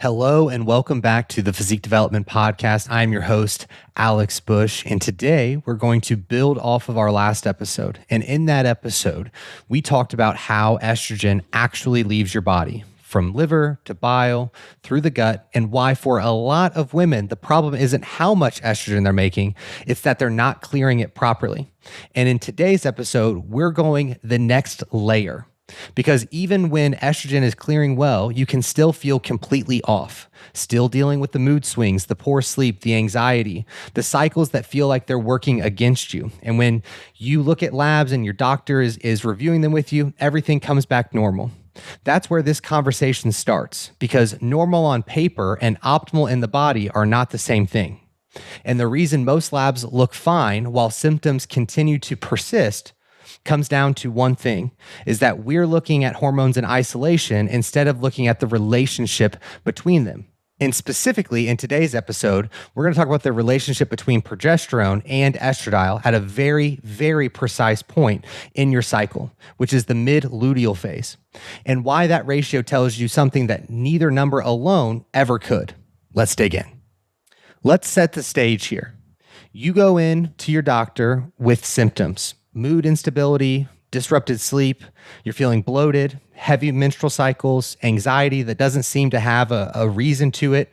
Hello and welcome back to the Physique Development Podcast. I'm your host, Alex Bush, and today we're going to build off of our last episode. And in that episode, we talked about how estrogen actually leaves your body from liver to bile through the gut, and why for a lot of women, the problem isn't how much estrogen they're making, it's that they're not clearing it properly. And in today's episode, we're going the next layer. Because even when estrogen is clearing well, you can still feel completely off, still dealing with the mood swings, the poor sleep, the anxiety, the cycles that feel like they're working against you. And when you look at labs and your doctor is reviewing them with you, everything comes back normal. That's where this conversation starts, because normal on paper and optimal in the body are not the same thing. And the reason most labs look fine while symptoms continue to persist comes down to one thing, is that we're looking at hormones in isolation instead of looking at the relationship between them. And specifically in today's episode, we're going to talk about the relationship between progesterone and estradiol at a very, very precise point in your cycle, which is the mid-luteal phase, and why that ratio tells you something that neither number alone ever could. Let's dig in. Let's set the stage here. You go in to your doctor with symptoms. Mood instability, disrupted sleep, you're feeling bloated, heavy menstrual cycles, anxiety that doesn't seem to have a reason to it.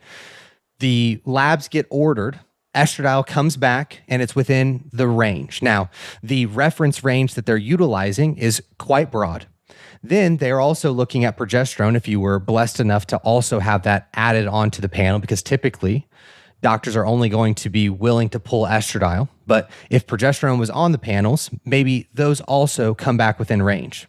The labs get ordered, estradiol comes back, and it's within the range. Now, the reference range that they're utilizing is quite broad. Then they're also looking at progesterone if you were blessed enough to also have that added onto the panel, because typically doctors are only going to be willing to pull estradiol. But if progesterone was on the panels, maybe those also come back within range.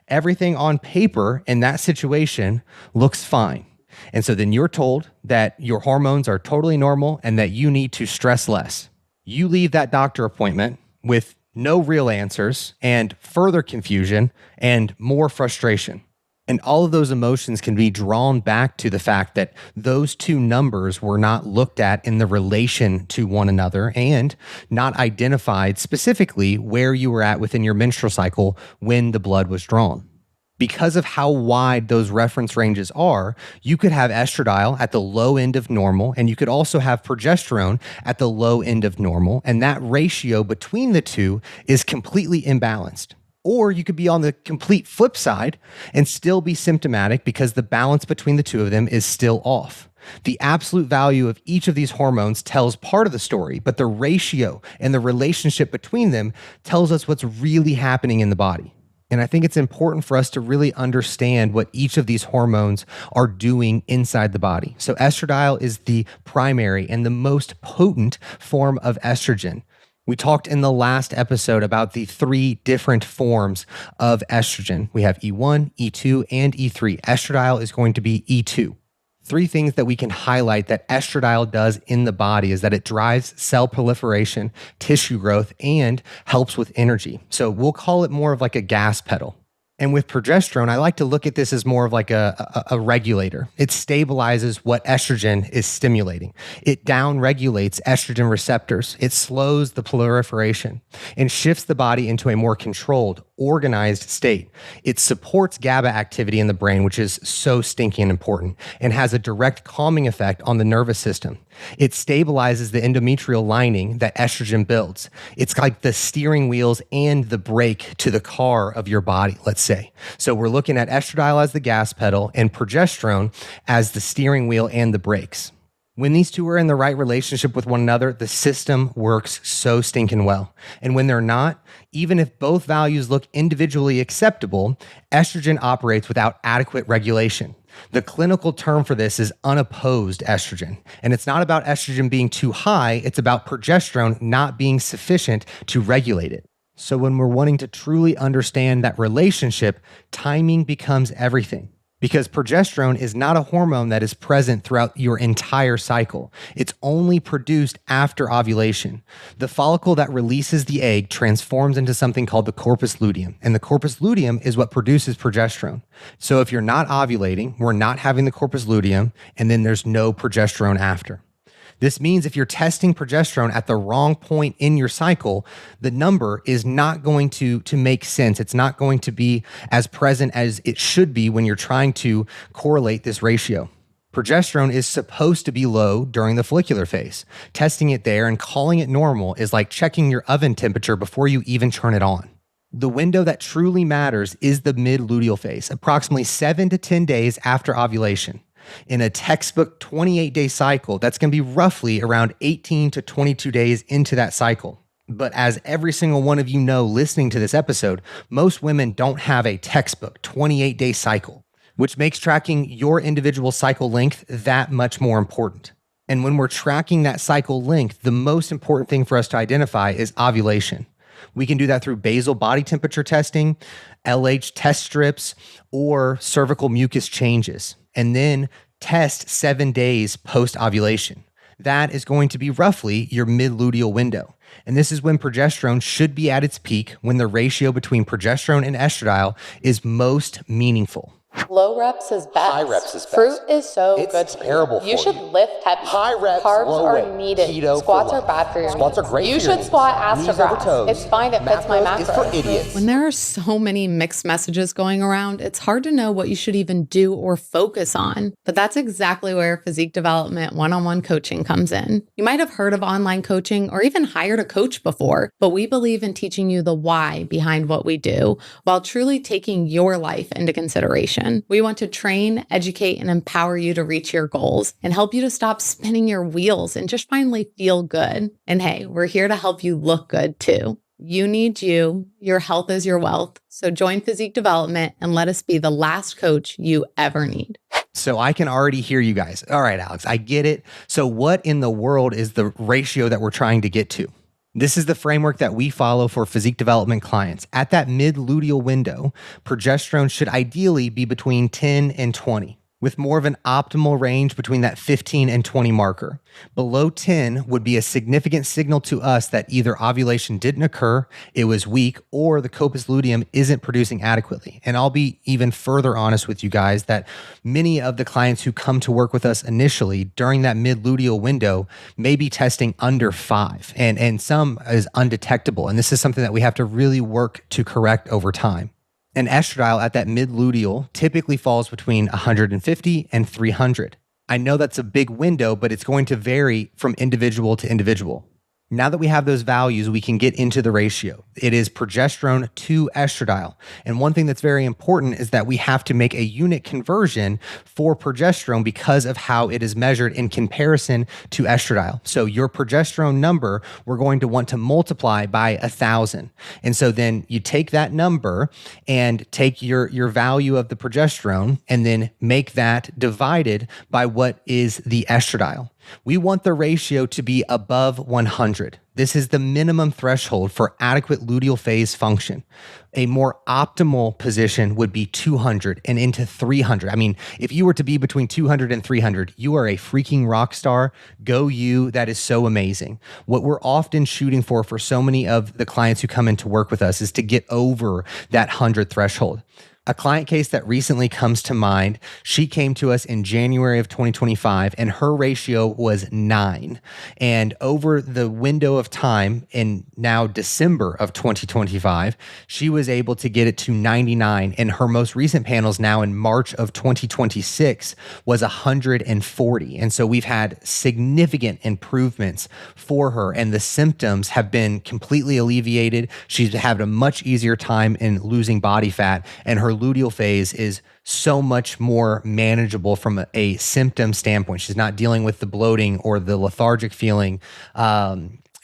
Everything on paper in that situation looks fine. And so then you're told that your hormones are totally normal and that you need to stress less. You leave that doctor appointment with no real answers and further confusion and more frustration. And all of those emotions can be drawn back to the fact that those two numbers were not looked at in the relation to one another and not identified specifically where you were at within your menstrual cycle when the blood was drawn. Because of how wide those reference ranges are, you could have estradiol at the low end of normal, and you could also have progesterone at the low end of normal, and that ratio between the two is completely imbalanced. Or you could be on the complete flip side and still be symptomatic because the balance between the two of them is still off. The absolute value of each of these hormones tells part of the story, but the ratio and the relationship between them tells us what's really happening in the body. And I think it's important for us to really understand what each of these hormones are doing inside the body. So estradiol is the primary and the most potent form of estrogen. We talked in the last episode about the three different forms of estrogen. We have E1, E2, and E3. Estradiol is going to be E2. Three things that we can highlight that estradiol does in the body is that it drives cell proliferation, tissue growth, and helps with energy. So we'll call it more of like a gas pedal. And with progesterone, I like to look at this as more of like a regulator. It stabilizes what estrogen is stimulating. It downregulates estrogen receptors. It slows the proliferation and shifts the body into a more controlled, organized state. It supports GABA activity in the brain, which is so stinking important, and has a direct calming effect on the nervous system. It stabilizes the endometrial lining that estrogen builds. It's like the steering wheels and the brake to the car of your body, let's say. So we're looking at estradiol as the gas pedal and progesterone as the steering wheel and the brakes. When these two are in the right relationship with one another, the system works so stinking well. And when they're not, even if both values look individually acceptable, estrogen operates without adequate regulation. The clinical term for this is unopposed estrogen. And it's not about estrogen being too high, it's about progesterone not being sufficient to regulate it. So when we're wanting to truly understand that relationship, timing becomes everything. Because progesterone is not a hormone that is present throughout your entire cycle. It's only produced after ovulation. The follicle that releases the egg transforms into something called the corpus luteum, and the corpus luteum is what produces progesterone. So if you're not ovulating, we're not having the corpus luteum, and then there's no progesterone after. This means if you're testing progesterone at the wrong point in your cycle, the number is not going to make sense. It's not going to be as present as it should be when you're trying to correlate this ratio. Progesterone is supposed to be low during the follicular phase. Testing it there and calling it normal is like checking your oven temperature before you even turn it on. The window that truly matters is the mid-luteal phase, approximately 7 to 10 days after ovulation. In a textbook 28-day cycle, that's going to be roughly around 18 to 22 days into that cycle. But as every single one of you know listening to this episode, most women don't have a textbook 28-day cycle, which makes tracking your individual cycle length that much more important. And when we're tracking that cycle length, the most important thing for us to identify is ovulation. We can do that through basal body temperature testing, LH test strips, or cervical mucus changes, and then test 7 days post-ovulation. That is going to be roughly your mid-luteal window. And this is when progesterone should be at its peak, when the ratio between progesterone and estradiol is most meaningful. Low reps is best. High reps is best. Fruit is so It's good. terrible for you. You should lift heavy. High reps, Carbs low are weight. needed. Keto Squats for are life. bad for your Squats are knees. great You for your should knees. squat Knees over astragraphs. toes. It's fine. It fits my macros. Is for idiots. When there are so many mixed messages going around, it's hard to know what you should even do or focus on. But that's exactly where physique development one-on-one coaching comes in. You might have heard of online coaching or even hired a coach before, but we believe in teaching you the why behind what we do while truly taking your life into consideration. We want to train, educate, and empower you to reach your goals and help you to stop spinning your wheels and just finally feel good. And hey, we're here to help you look good too. You need you. Your health is your wealth. So join Physique Development and let us be the last coach you ever need. So I can already hear you guys. All right, Alex, I get it. So what in the world is the ratio that we're trying to get to? This is the framework that we follow for physique development clients. At that mid-luteal window, progesterone should ideally be between 10 and 20, with more of an optimal range between that 15 and 20 marker. Below 10 would be a significant signal to us that either ovulation didn't occur, it was weak, or the corpus luteum isn't producing adequately. And I'll be even further honest with you guys that many of the clients who come to work with us initially during that mid-luteal window may be testing under 5, and some is undetectable. And this is something that we have to really work to correct over time. And estradiol at that mid-luteal typically falls between 150 and 300. I know that's a big window, but it's going to vary from individual to individual. Now that we have those values, we can get into the ratio. It is progesterone to estradiol. And one thing that's very important is that we have to make a unit conversion for progesterone because of how it is measured in comparison to estradiol. So your progesterone number, we're going to want to multiply by 1,000. And so then you take that number and take your value of the progesterone and then make that divided by what is the estradiol. We want the ratio to be above 100. This is the minimum threshold for adequate luteal phase function. A more optimal position would be 200 and into 300. I mean, if you were to be between 200 and 300, you are a freaking rock star. Go you. That is so amazing. What we're often shooting for so many of the clients who come in to work with us is to get over that 100 threshold. A client case that recently comes to mind, she came to us in January of 2025 and her ratio was 9. And over the window of time in now December of 2025, she was able to get it to 99. And her most recent panels now in March of 2026 was 140. And so we've had significant improvements for her and the symptoms have been completely alleviated. She's had a much easier time in losing body fat and her luteal phase is so much more manageable from a symptom standpoint. She's not dealing with the bloating or the lethargic feeling,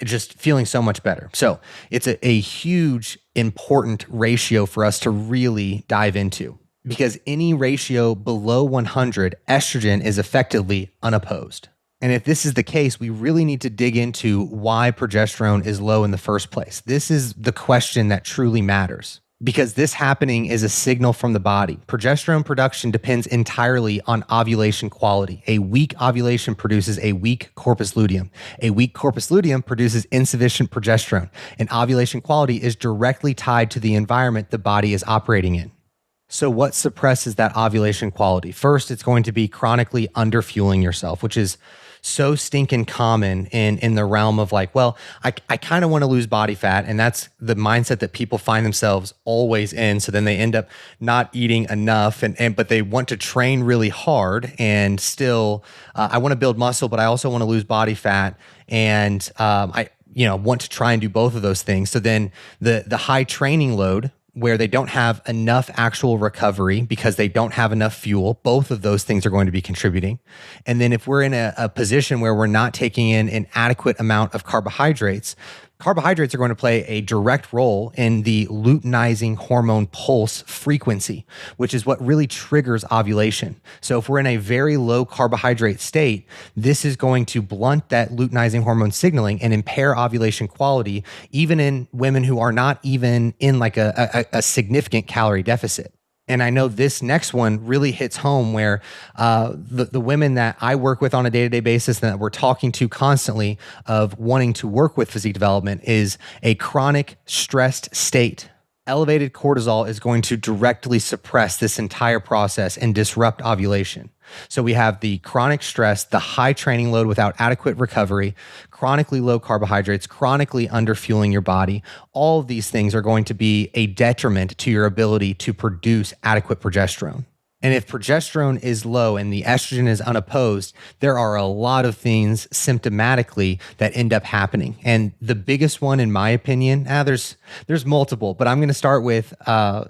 just feeling so much better. So it's a huge, important ratio for us to really dive into because any ratio below 100, estrogen is effectively unopposed. And if this is the case, we really need to dig into why progesterone is low in the first place. This is the question that truly matters. Because this happening is a signal from the body. Progesterone production depends entirely on ovulation quality. A weak ovulation produces a weak corpus luteum. A weak corpus luteum produces insufficient progesterone. And ovulation quality is directly tied to the environment the body is operating in. So what suppresses that ovulation quality? First, it's going to be chronically underfueling yourself, which is so stinking common in the realm of like, well, I kind of want to lose body fat. And that's the mindset that people find themselves always in. So then they end up not eating enough but they want to train really hard and still, I want to build muscle, but I also want to lose body fat. And I want to try and do both of those things. So then the high training load where they don't have enough actual recovery because they don't have enough fuel, both of those things are going to be contributing. And then if we're in a position where we're not taking in an adequate amount of carbohydrates are going to play a direct role in the luteinizing hormone pulse frequency, which is what really triggers ovulation. So if we're in a very low carbohydrate state, this is going to blunt that luteinizing hormone signaling and impair ovulation quality, even in women who are not even in like a significant calorie deficit. And I know this next one really hits home where the women that I work with on a day-to-day basis and that we're talking to constantly of wanting to work with physique development is a chronic stressed state. Elevated cortisol is going to directly suppress this entire process and disrupt ovulation. So we have the chronic stress, the high training load without adequate recovery, chronically low carbohydrates, chronically underfueling your body. All of these things are going to be a detriment to your ability to produce adequate progesterone. And if progesterone is low and the estrogen is unopposed, there are a lot of things symptomatically that end up happening. And the biggest one, in my opinion, there's multiple, but I'm going to start with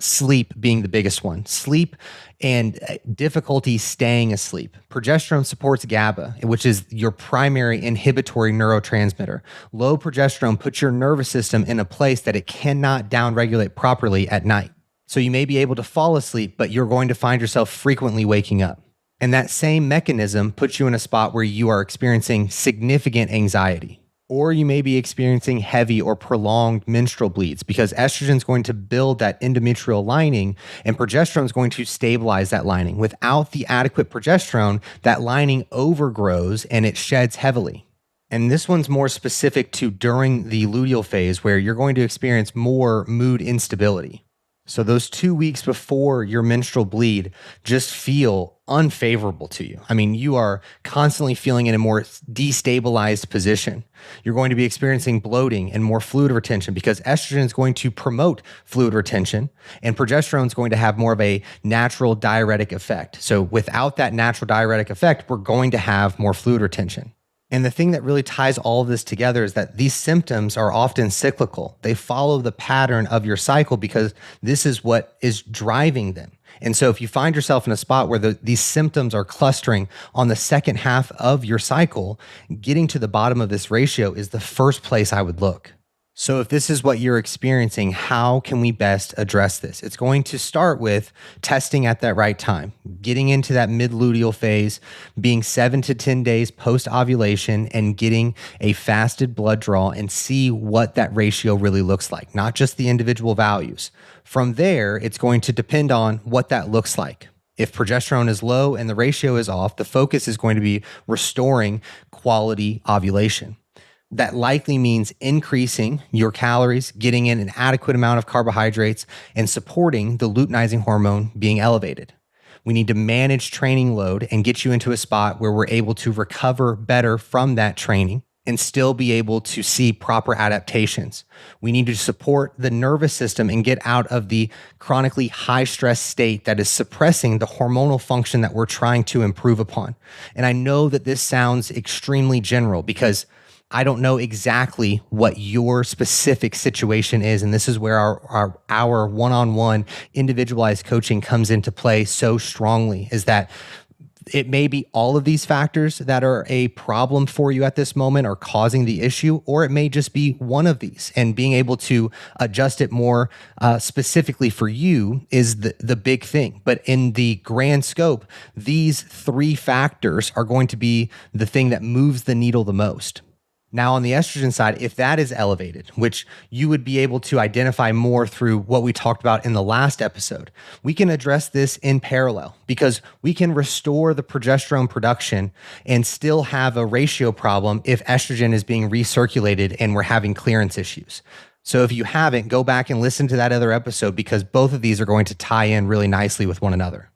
sleep being the biggest one. Sleep and difficulty staying asleep. Progesterone supports GABA, which is your primary inhibitory neurotransmitter. Low progesterone puts your nervous system in a place that it cannot downregulate properly at night. So you may be able to fall asleep, but you're going to find yourself frequently waking up. And that same mechanism puts you in a spot where you are experiencing significant anxiety. Or you may be experiencing heavy or prolonged menstrual bleeds because estrogen is going to build that endometrial lining and progesterone is going to stabilize that lining. Without the adequate progesterone, that lining overgrows and it sheds heavily. And this one's more specific to during the luteal phase where you're going to experience more mood instability. So those 2 weeks before your menstrual bleed just feel unfavorable to you. I mean, you are constantly feeling in a more destabilized position. You're going to be experiencing bloating and more fluid retention because estrogen is going to promote fluid retention and progesterone is going to have more of a natural diuretic effect. So without that natural diuretic effect, we're going to have more fluid retention. And the thing that really ties all of this together is that these symptoms are often cyclical. They follow the pattern of your cycle because this is what is driving them. And so if you find yourself in a spot where these symptoms are clustering on the second half of your cycle, getting to the bottom of this ratio is the first place I would look. So if this is what you're experiencing, how can we best address this? It's going to start with testing at that right time, getting into that mid-luteal phase, being 7 to 10 days post-ovulation and getting a fasted blood draw and see what that ratio really looks like, not just the individual values. From there, it's going to depend on what that looks like. If progesterone is low and the ratio is off, the focus is going to be restoring quality ovulation. That likely means increasing your calories, getting in an adequate amount of carbohydrates, and supporting the luteinizing hormone being elevated. We need to manage training load and get you into a spot where we're able to recover better from that training and still be able to see proper adaptations. We need to support the nervous system and get out of the chronically high stress state that is suppressing the hormonal function that we're trying to improve upon. And I know that this sounds extremely general because I don't know exactly what your specific situation is. And this is where our one-on-one individualized coaching comes into play so strongly, is that it may be all of these factors that are a problem for you at this moment or causing the issue, or it may just be one of these, and being able to adjust it more specifically for you is the big thing. But in the grand scope, these three factors are going to be the thing that moves the needle the most. Now, on the estrogen side, if that is elevated, which you would be able to identify more through what we talked about in the last episode, we can address this in parallel because we can restore the progesterone production and still have a ratio problem if estrogen is being recirculated and we're having clearance issues. So if you haven't, go back and listen to that other episode because both of these are going to tie in really nicely with one another.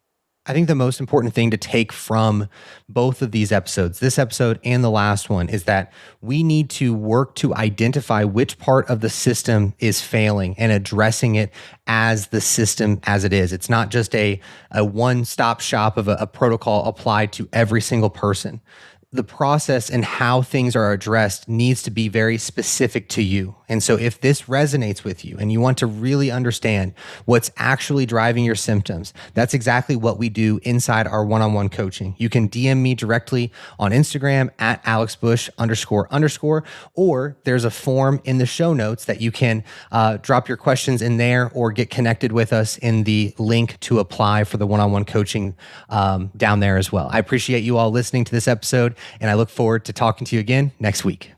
I think the most important thing to take from both of these episodes, this episode and the last one, is that we need to work to identify which part of the system is failing and addressing it as the system as it is. It's not just a one-stop shop of a protocol applied to every single person. The process and how things are addressed needs to be very specific to you. And so if this resonates with you and you want to really understand what's actually driving your symptoms, that's exactly what we do inside our one-on-one coaching. You can DM me directly on Instagram at @AlexBush__, or there's a form in the show notes that you can drop your questions in there or get connected with us in the link to apply for the one-on-one coaching down there as well. I appreciate you all listening to this episode, and I look forward to talking to you again next week.